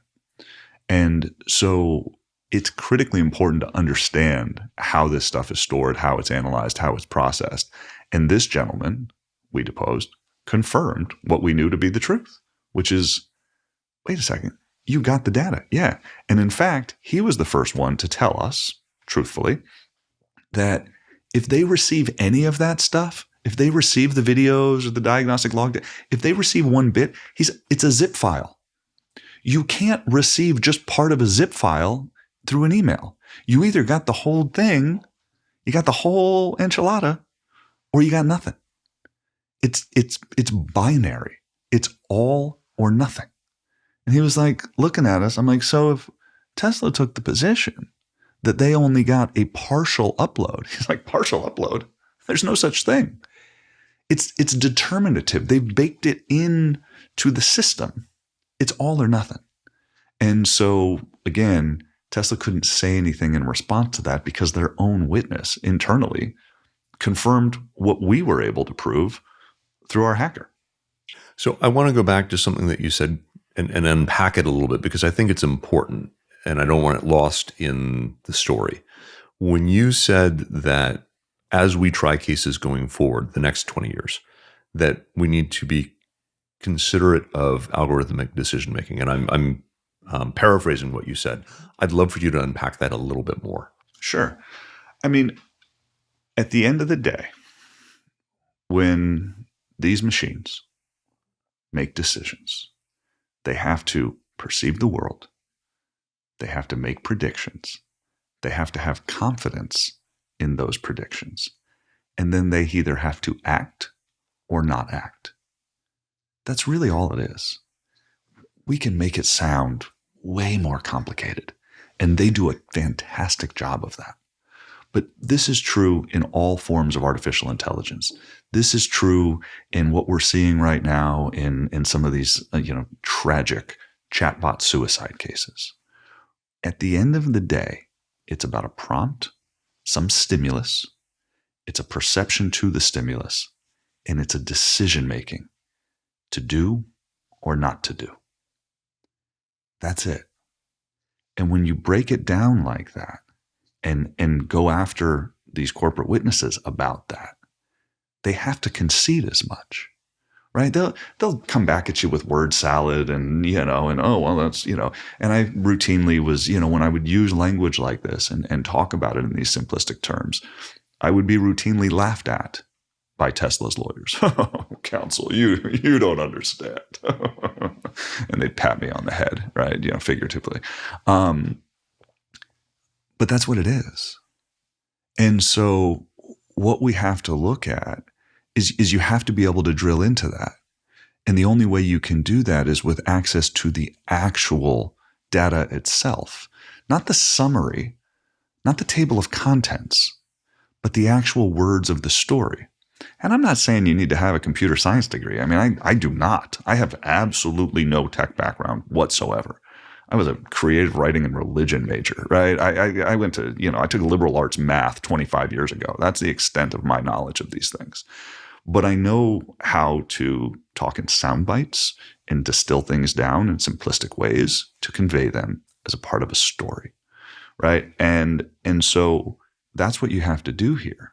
And so it's critically important to understand how this stuff is stored, how it's analyzed, how it's processed. And this gentleman, we deposed, confirmed what we knew to be the truth, which is, wait a second, you got the data. Yeah. And in fact, he was the first one to tell us, truthfully, that if they receive any of that stuff, if they receive the videos or the diagnostic log, if they receive one bit, it's a zip file. You can't receive just part of a zip file through an email. You either got the whole thing, you got the whole enchilada, or you got nothing. It's binary. It's all or nothing. And he was like looking at us. I'm like, so if Tesla took the position that they only got a partial upload, he's like, partial upload? There's no such thing. It's determinative. They've baked it in to the system. It's all or nothing. And so again, Tesla couldn't say anything in response to that because their own witness internally confirmed what we were able to prove through our hacker. So I want to go back to something that you said and unpack it a little bit because I think it's important and I don't want it lost in the story. When you said that as we try cases going forward, the next 20 years, that we need to be considerate of algorithmic decision-making, and I'm paraphrasing what you said. I'd love for you to unpack that a little bit more. Sure. I mean, at the end of the day, when these machines make decisions, they have to perceive the world. They have to make predictions. They have to have confidence in those predictions. And then they either have to act or not act. That's really all it is. We can make it sound way more complicated, and they do a fantastic job of that. But this is true in all forms of artificial intelligence. This is true in what we're seeing right now in some of these tragic chatbot suicide cases. At the end of the day, it's about a prompt, some stimulus, it's a perception to the stimulus, and it's a decision making to do or not to do. That's it. And when you break it down like that and go after these corporate witnesses about that, they have to concede as much, right? They'll come back at you with word salad and oh, well, that's, and I routinely was, when I would use language like this and talk about it in these simplistic terms, I would be routinely laughed at by Tesla's lawyers. Counsel, you don't understand. And they'd pat me on the head, right? Figuratively. But that's what it is. And so what we have to look at is you have to be able to drill into that. And the only way you can do that is with access to the actual data itself, not the summary, not the table of contents, but the actual words of the story. And I'm not saying you need to have a computer science degree. I mean, I do not. I have absolutely no tech background whatsoever. I was a creative writing and religion major, right? I went to, I took liberal arts math 25 years ago. That's the extent of my knowledge of these things. but I know how to talk in sound bites and distill things down in simplistic ways to convey them as a part of a story, right? And so that's what you have to do here.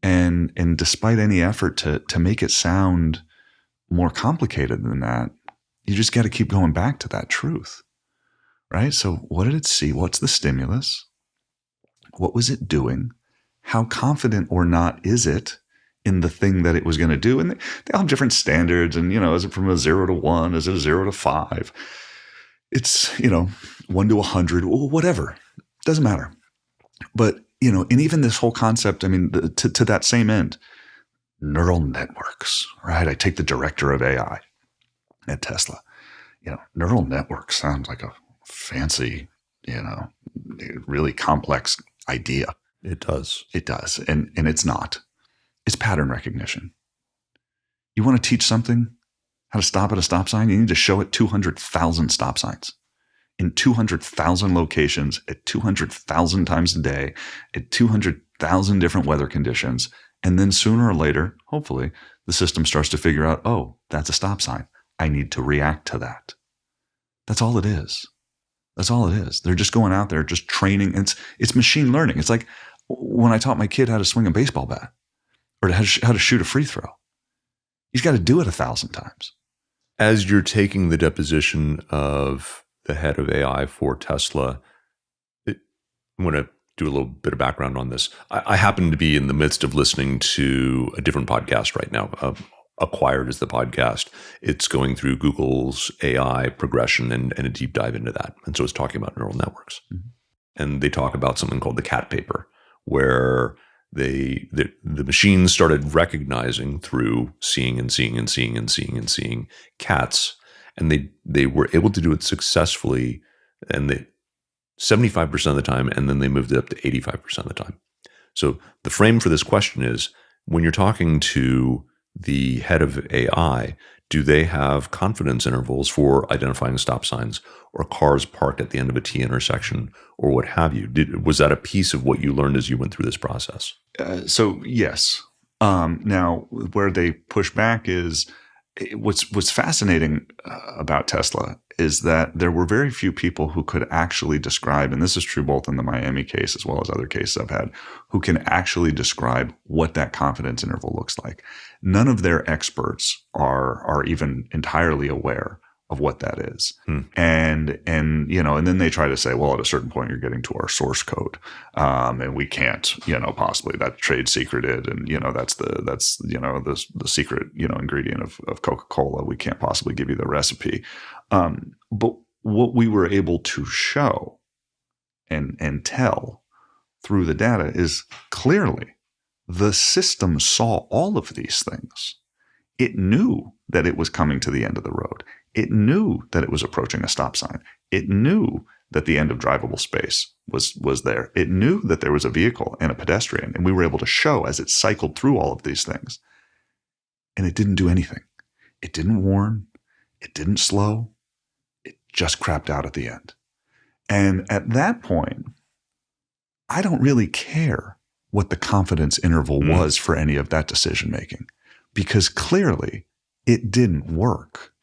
And despite any effort to make it sound more complicated than that, you just got to keep going back to that truth, right? So what did it see? What's the stimulus? What was it doing? How confident or not is it in the thing that it was going to do? And they all have different standards. And, is it from a 0 to 1? Is it a 0 to 5? It's, 1 to 100, whatever. Doesn't matter. But, and even this whole concept, to that same end, neural networks, right? I take the director of AI at Tesla. Neural networks sounds like a fancy, really complex idea. It does. It does. And it's not. It's pattern recognition. You want to teach something how to stop at a stop sign? You need to show it 200,000 stop signs in 200,000 locations at 200,000 times a day at 200,000 different weather conditions. And then sooner or later, hopefully, the system starts to figure out, oh, that's a stop sign. I need to react to that. That's all it is. That's all it is. They're just going out there, just training. It's machine learning. It's like when I taught my kid how to swing a baseball bat or how to shoot a free throw. He's got to do it 1,000 times. As you're taking the deposition of the head of AI for Tesla, I'm going to do a little bit of background on this. I happen to be in the midst of listening to a different podcast right now. Acquired is the podcast. It's going through Google's AI progression and a deep dive into that. And so it's talking about neural networks. Mm-hmm. And they talk about something called the cat paper, where the machines started recognizing through seeing cats, and they were able to do it successfully, and they 75% of the time, and then they moved it up to 85% of the time. So the frame for this question is, when you're talking to the head of AI, do they have confidence intervals for identifying stop signs or cars parked at the end of a T intersection or what have you? Was that a piece of what you learned as you went through this process? So yes. Now, where they push back is what's fascinating about Tesla is that there were very few people who could actually describe, and this is true both in the Miami case as well as other cases I've had, who can actually describe what that confidence interval looks like. None of their experts are even entirely aware of what that is. And then they try to say, well, at a certain point you're getting to our source code. And we can't, possibly, that's trade secreted. And, that's the secret, ingredient of Coca-Cola. We can't possibly give you the recipe. But what we were able to show and tell through the data is clearly the system saw all of these things. It knew that it was coming to the end of the road. It knew that it was approaching a stop sign. It knew that the end of drivable space was there. It knew that there was a vehicle and a pedestrian, and we were able to show as it cycled through all of these things. And it didn't do anything. It didn't warn. It didn't slow. It just crapped out at the end. And at that point, I don't really care what the confidence interval was for any of that decision making, because clearly it didn't work.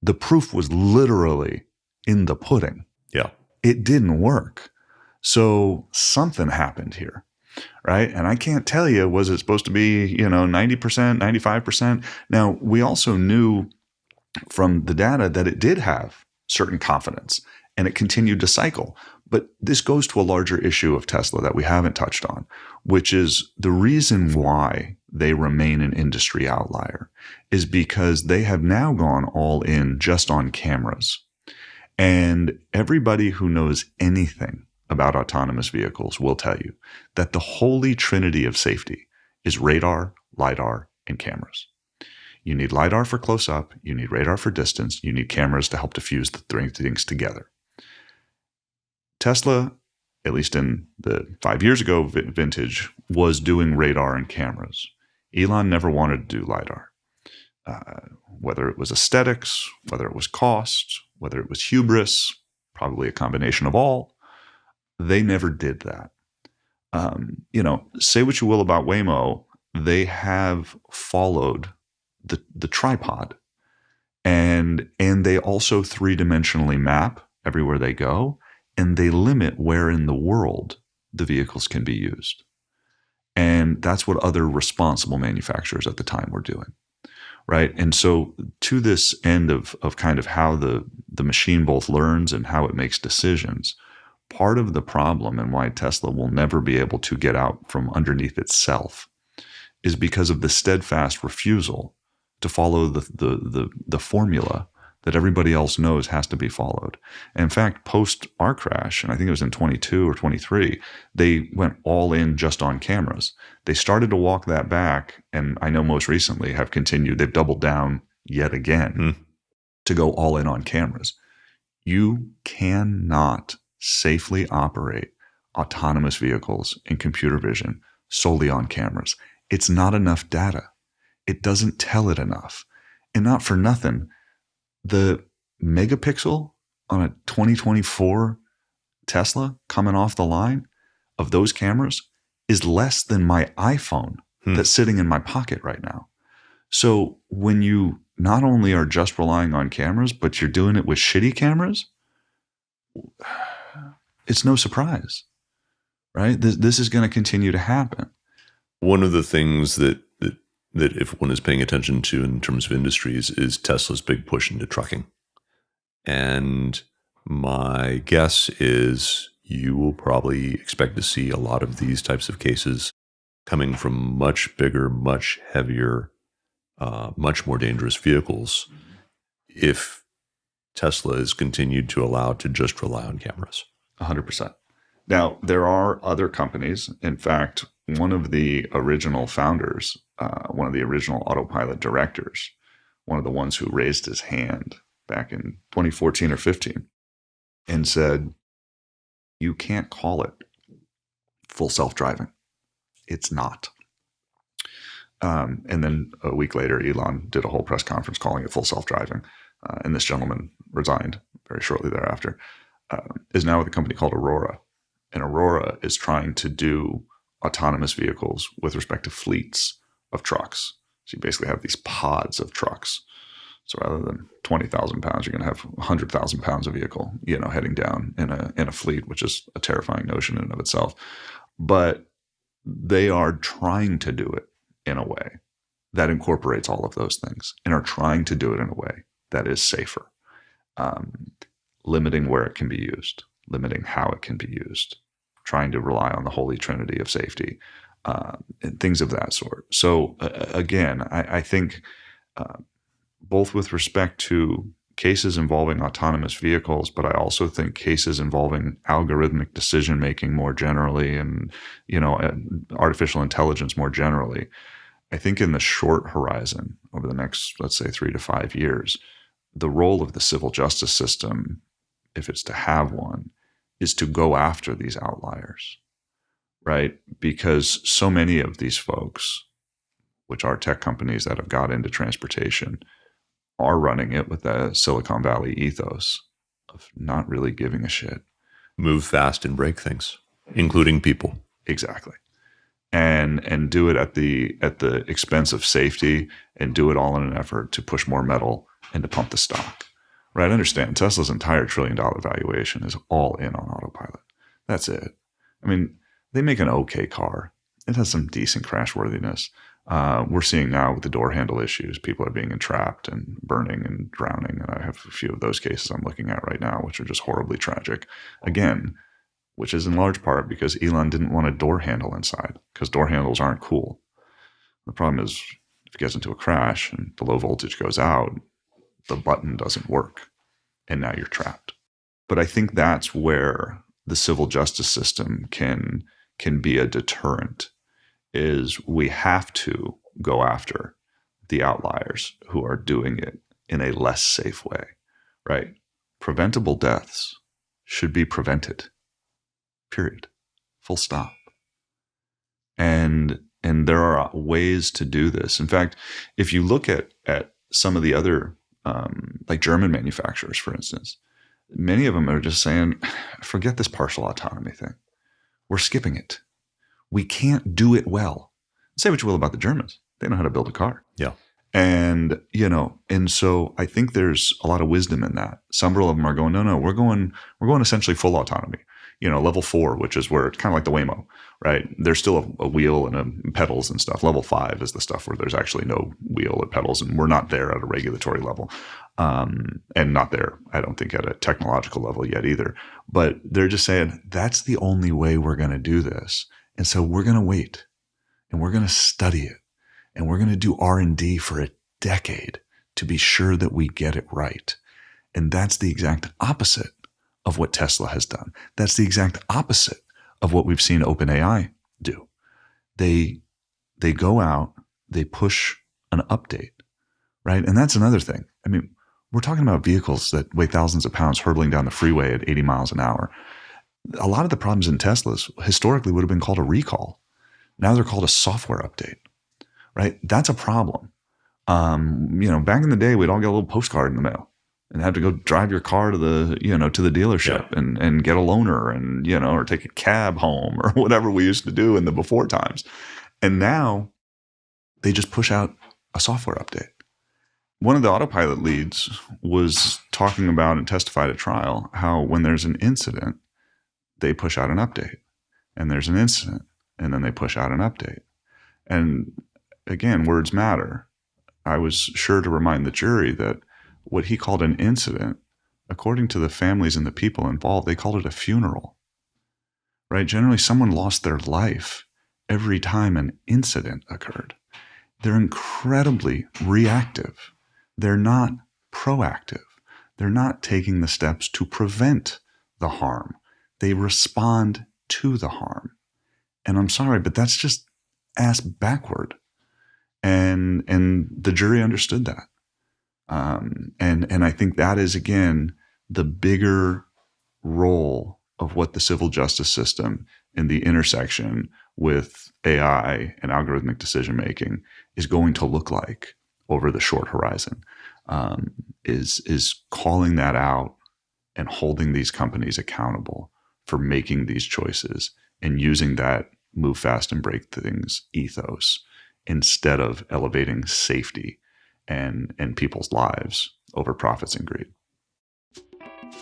The proof was literally in the pudding. Yeah. It didn't work. So something happened here, right? And I can't tell you, was it supposed to be, 90%, 95%? Now, we also knew from the data that it did have certain confidence and it continued to cycle. But this goes to a larger issue of Tesla that we haven't touched on, which is the reason why they remain an industry outlier is because they have now gone all in just on cameras. And everybody who knows anything about autonomous vehicles will tell you that the holy trinity of safety is radar, LiDAR, and cameras. You need LiDAR for close up, you need radar for distance, you need cameras to help diffuse the three things together. Tesla, at least in the 5 years ago vintage, was doing radar and cameras. Elon never wanted to do LiDAR. Whether it was aesthetics, whether it was cost, whether it was hubris, probably a combination of all, they never did that. Say what you will about Waymo, they have followed the tripod, and they also three-dimensionally map everywhere they go, and they limit where in the world the vehicles can be used. And that's what other responsible manufacturers at the time were doing, right? And so to this end of kind of how the machine both learns and how it makes decisions, part of the problem and why Tesla will never be able to get out from underneath itself is because of the steadfast refusal to follow the formula that everybody else knows has to be followed. And in fact, post our crash, and I think it was in 22 or 23, they went all in just on cameras. They started to walk that back, and I know most recently have continued. They've doubled down yet again to go all in on cameras. You cannot safely operate autonomous vehicles in computer vision solely on cameras. It's not enough data. It doesn't tell it enough. And not for nothing, the megapixel on a 2024 Tesla coming off the line of those cameras is less than my iPhone that's sitting in my pocket right now. So when you not only are just relying on cameras, but you're doing it with shitty cameras, it's no surprise, right? This is going to continue to happen. One of the things that if one is paying attention to in terms of industries is Tesla's big push into trucking. And my guess is you will probably expect to see a lot of these types of cases coming from much bigger, much heavier, much more dangerous vehicles if Tesla is continued to allow to just rely on cameras. 100%. Now, there are other companies. In fact, one of the original founders, one of the original Autopilot directors, one of the ones who raised his hand back in 2014 or 15 and said, you can't call it full self-driving. It's not. And then a week later, Elon did a whole press conference calling it full self-driving. And this gentleman resigned very shortly thereafter, is now with a company called Aurora. And Aurora is trying to do autonomous vehicles with respect to fleets of trucks. So you basically have these pods of trucks. So rather than 20,000 pounds, you're going to have 100,000 pounds of vehicle, heading down in a fleet, which is a terrifying notion in and of itself. But they are trying to do it in a way that incorporates all of those things and are trying to do it in a way that is safer, limiting where it can be used, limiting how it can be used, trying to rely on the holy trinity of safety, and things of that sort. So again, I think both with respect to cases involving autonomous vehicles, but I also think cases involving algorithmic decision-making more generally and, artificial intelligence more generally, I think in the short horizon over the next, let's say 3 to 5 years, the role of the civil justice system, if it's to have one, is to go after these outliers, right? Because so many of these folks, which are tech companies that have got into transportation, are running it with the Silicon Valley ethos of not really giving a shit. Move fast and break things, including people. Exactly. And do it at the expense of safety, and do it all in an effort to push more metal and to pump the stock. Right? Understand, Tesla's entire $1 trillion valuation is all in on Autopilot. That's it. I mean, they make an okay car. It has some decent crashworthiness. We're seeing now with the door handle issues, people are being entrapped and burning and drowning. And I have a few of those cases I'm looking at right now, which are just horribly tragic. Again, which is in large part because Elon didn't want a door handle inside, because door handles aren't cool. The problem is if it gets into a crash and the low voltage goes out, the button doesn't work, and now you're trapped. But I think that's where the civil justice system can be a deterrent, is we have to go after the outliers who are doing it in a less safe way, right? Preventable deaths should be prevented, period, full stop. And there are ways to do this. In fact, if you look at some of the other like German manufacturers, for instance, many of them are just saying, forget this partial autonomy thing. We're skipping it. We can't do it well. Say what you will about the Germans. They know how to build a car. Yeah. And, and so I think there's a lot of wisdom in that. Several of them are going, no, we're going essentially full autonomy, level 4, which is where it's kind of like the Waymo, right? There's still a wheel and pedals and stuff. Level 5 is the stuff where there's actually no wheel or pedals, and we're not there at a regulatory level. And not there, I don't think, at a technological level yet either. But they're just saying that's the only way we're going to do this. And so we're going to wait, and we're going to study it. And we're going to do R&D for a decade to be sure that we get it right. And that's the exact opposite of what Tesla has done. That's the exact opposite of what we've seen OpenAI do. They go out, they push an update, right? And that's another thing. I mean, we're talking about vehicles that weigh thousands of pounds hurtling down the freeway at 80 miles an hour. A lot of the problems in Teslas historically would have been called a recall. Now they're called a software update. Right? That's a problem. Back in the day, we'd all get a little postcard in the mail and have to go drive your car to the dealership and get a loaner and, or take a cab home or whatever we used to do in the before times. And now they just push out a software update. One of the Autopilot leads was talking about and testified at trial how when there's an incident, they push out an update, and there's an incident, and then they push out an update. And again, words matter. I was sure to remind the jury that what he called an incident, according to the families and the people involved, they called it a funeral, right? Generally, someone lost their life every time an incident occurred. They're incredibly reactive. They're not proactive. They're not taking the steps to prevent the harm. They respond to the harm. And I'm sorry, but that's just ass backward. And the jury understood that. And I think that is, again, the bigger role of what the civil justice system in the intersection with AI and algorithmic decision-making is going to look like over the short horizon, is calling that out and holding these companies accountable for making these choices and using that move fast and break things ethos instead of elevating safety and people's lives over profits and greed.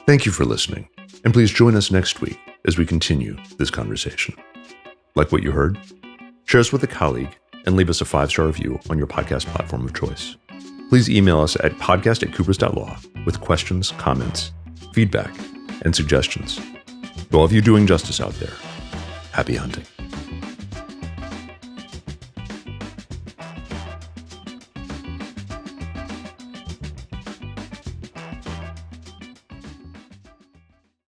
Thank you for listening, and please join us next week as we continue this conversation. Like what you heard? Share us with a colleague and leave us a 5-star review on your podcast platform of choice. Please email us at podcast@coopers.law with questions, comments, feedback, and suggestions. To all of you doing justice out there, happy hunting.